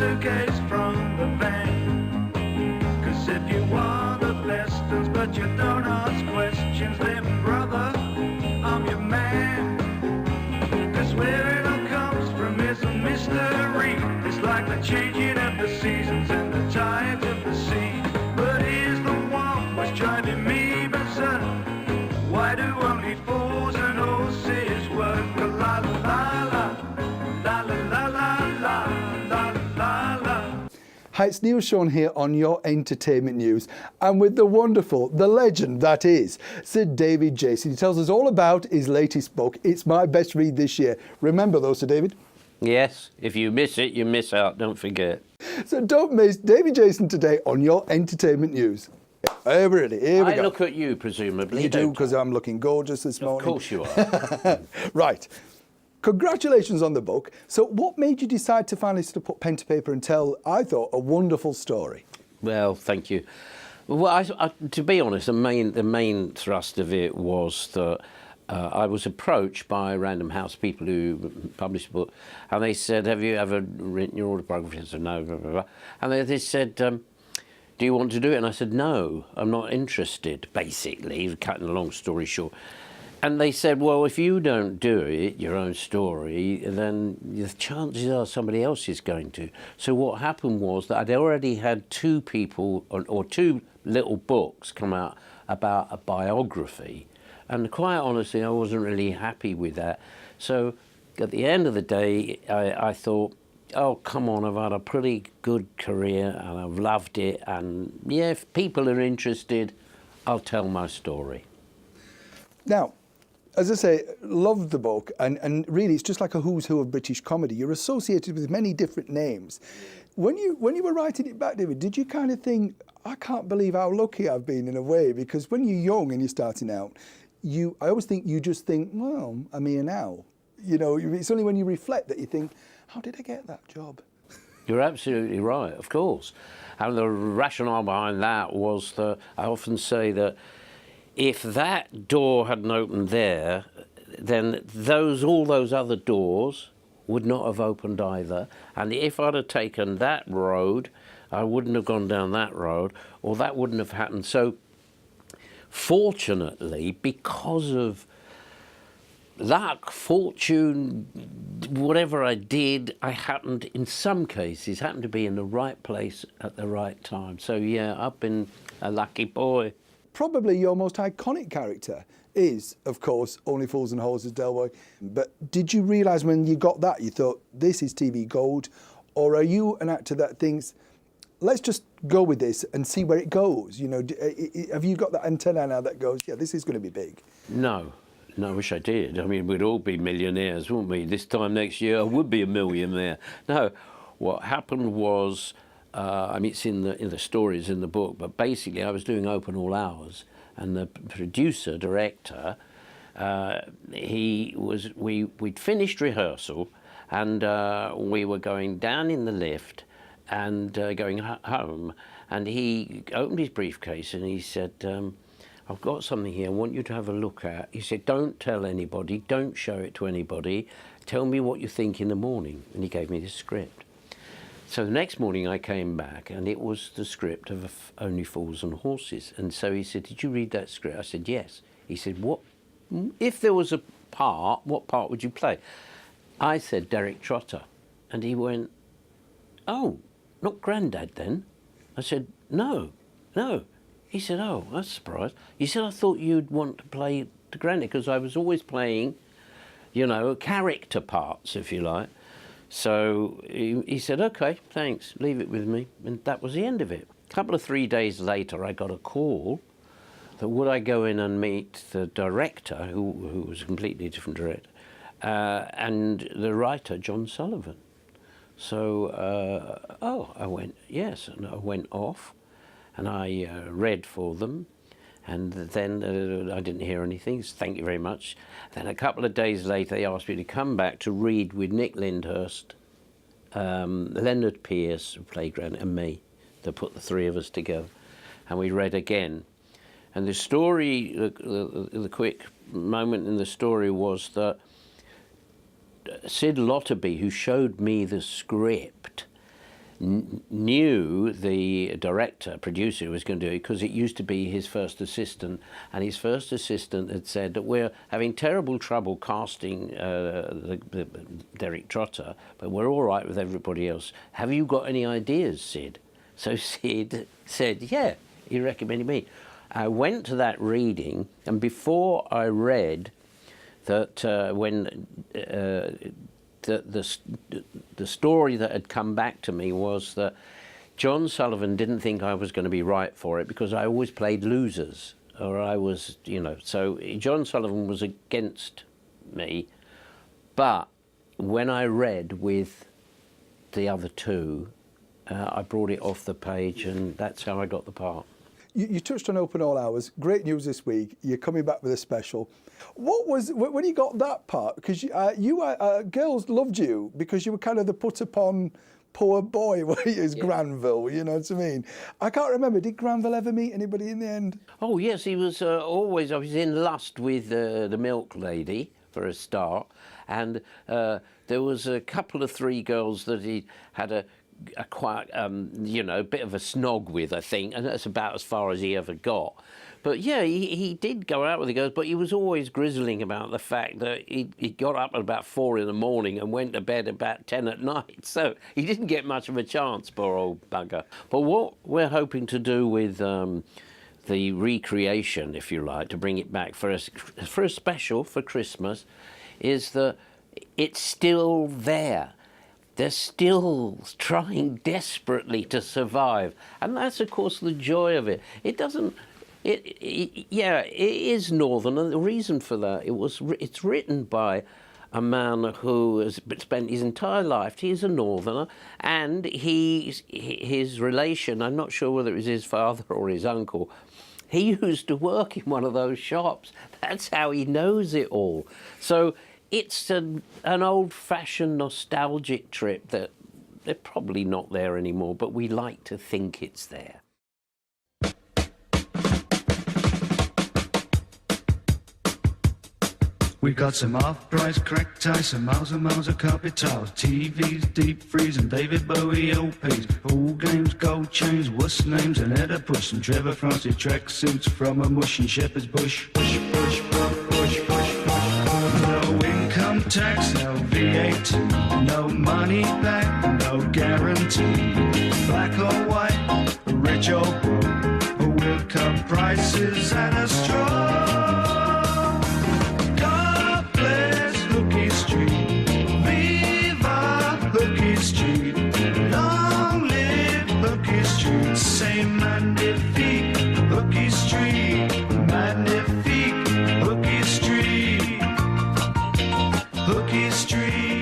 suitcase from the bank. 'Cause if you want the lessons but you don't ask questions, then brother, I'm your man. 'Cause where it all comes from is a mystery. It's like the changing of the seasons and the tides of the sea. But here's the one what's driving me berserk. Why do only fools and horses work? La la la la, la la la la, la la la. Hi, it's Neil Sean here on Your Entertainment News, and with the wonderful, the legend that is Sir David Jason. He tells us all about his latest book. It's my best read this year. Remember though, Sir David? Yes, if you miss it, you miss out, don't forget. So don't miss David Jason today on Your Entertainment News. Here we go. I look at you, presumably. You do, because I'm looking gorgeous this morning. Of course you are. Right. Congratulations on the book. So what made you decide to finally sort of put pen to paper and tell, I thought, a wonderful story? Well, thank you. Well, to be honest, the main thrust of it was that I was approached by Random House people who published a book, and they said, "Have you ever written your autobiography?" I said, "No." Blah, blah, blah. And they said, "Do you want to do it?" And I said, "No, I'm not interested." Basically, cutting a long story short. And they said, "Well, if you don't do it, your own story, then the chances are somebody else is going to." So what happened was that I'd already had two people, or two little books come out about a biography. And quite honestly, I wasn't really happy with that. So at the end of the day, I thought, oh, come on, I've had a pretty good career and I've loved it. And yeah, if people are interested, I'll tell my story. Now, as I say, loved the book, and really it's just like a who's who of British comedy. You're associated with many different names. When you were writing it back, David, did you kind of think, I can't believe how lucky I've been in a way? Because when you're young and you're starting out, I always think you just think, well, I'm here now. You know, it's only when you reflect that you think, how did I get that job? You're absolutely right, of course. And the rationale behind that was that I often say that if that door hadn't opened there, then all those other doors would not have opened either. And if I'd have taken that road, I wouldn't have gone down that road, or that wouldn't have happened. So fortunately, because of luck, fortune, whatever I did, I happened, in some cases, to be in the right place at the right time. So yeah, I've been a lucky boy. Probably your most iconic character is, of course, Only Fools and Horses, Del Boy. But did you realise when you got that, you thought, this is TV gold? Or are you an actor that thinks, let's just go with this and see where it goes? You know, have you got that antenna now that goes, yeah, this is going to be big? No, I wish I did. I mean, we'd all be millionaires, wouldn't we? This time next year, I would be a millionaire. No, what happened was, I mean, it's in the stories in the book, but basically I was doing Open All Hours, and the producer, director, we'd finished rehearsal, and we were going down in the lift and going home, and he opened his briefcase and he said, I've got something here I want you to have a look at. He said, don't tell anybody, don't show it to anybody, tell me what you think in the morning. And he gave me this script. So the next morning I came back and it was the script of Only Fools and Horses. And so he said, did you read that script? I said, yes. He said, what, if there was a part, what part would you play? I said, Derek Trotter. And he went, oh, not Grandad then? I said, no. He said, oh, that's a surprise. He said, I thought you'd want to play the Grandad, because I was always playing, you know, character parts, if you like. So he said, OK, thanks, leave it with me. And that was the end of it. A couple of 3 days later, I got a call that would I go in and meet the director, who was a completely different director, and the writer, John Sullivan. So, I went, yes, and I went off, and I read for them, and then I didn't hear anything, so thank you very much. Then a couple of days later, they asked me to come back to read with Nick Lyndhurst, Leonard Pierce, Playground, and me, to put the three of us together, and we read again. And the story, the quick moment in the story was that Sid Lotterby, who showed me the script, knew the director, producer who was going to do it, because it used to be his first assistant, and his first assistant had said that we're having terrible trouble casting the Derek Trotter, but we're all right with everybody else. Have you got any ideas, Sid? So Sid said, yeah, he recommended me. I went to that reading, and before I read that the story that had come back to me was that John Sullivan didn't think I was going to be right for it because I always played losers, or I was, you know, so John Sullivan was against me. But when I read with the other two, I brought it off the page, and that's how I got the part. You touched on Open All Hours. Great news this week. You're coming back with a special. What was when you got that part? Because girls loved you because you were kind of the put upon poor boy, were you, as Granville? You know what I mean? I can't remember. Did Granville ever meet anybody in the end? Oh yes, he was always. I was in lust with the milk lady for a start, and there was a couple of three girls that he had a quite, you know, bit of a snog with, I think, and that's about as far as he ever got. But yeah, he did go out with the girls, but he was always grizzling about the fact that he got up at about 4 in the morning and went to bed about 10 at night. So he didn't get much of a chance, poor old bugger. But what we're hoping to do with the recreation, if you like, to bring it back for a special for Christmas, is that it's still there. They're still trying desperately to survive, and that's, of course, the joy of it. It doesn't. Yeah, it is Northern, and the reason for that it's written by a man who has spent his entire life. He's a Northerner, and his relation. I'm not sure whether it was his father or his uncle. He used to work in one of those shops. That's how he knows it all. So. It's an old-fashioned nostalgic trip that they're probably not there anymore, but we like to think it's there. We got some off-price crack ties, some miles and miles of carpet tiles, TVs, deep freeze, and David Bowie LPs, all games, gold chains, what's names, and Oedipus, and Trevor Francis track suits from a mush and Shepherd's Bush. Push, push, push, push, push. No income tax, no VAT, no money back, no guarantee. Black or white, rich or poor, we'll cut prices at a straw. God bless Hookie Street, viva Hookie Street, long live Hookie Street, say magnifique Hookie Street, magnifique Hookie Street. Hookie Street.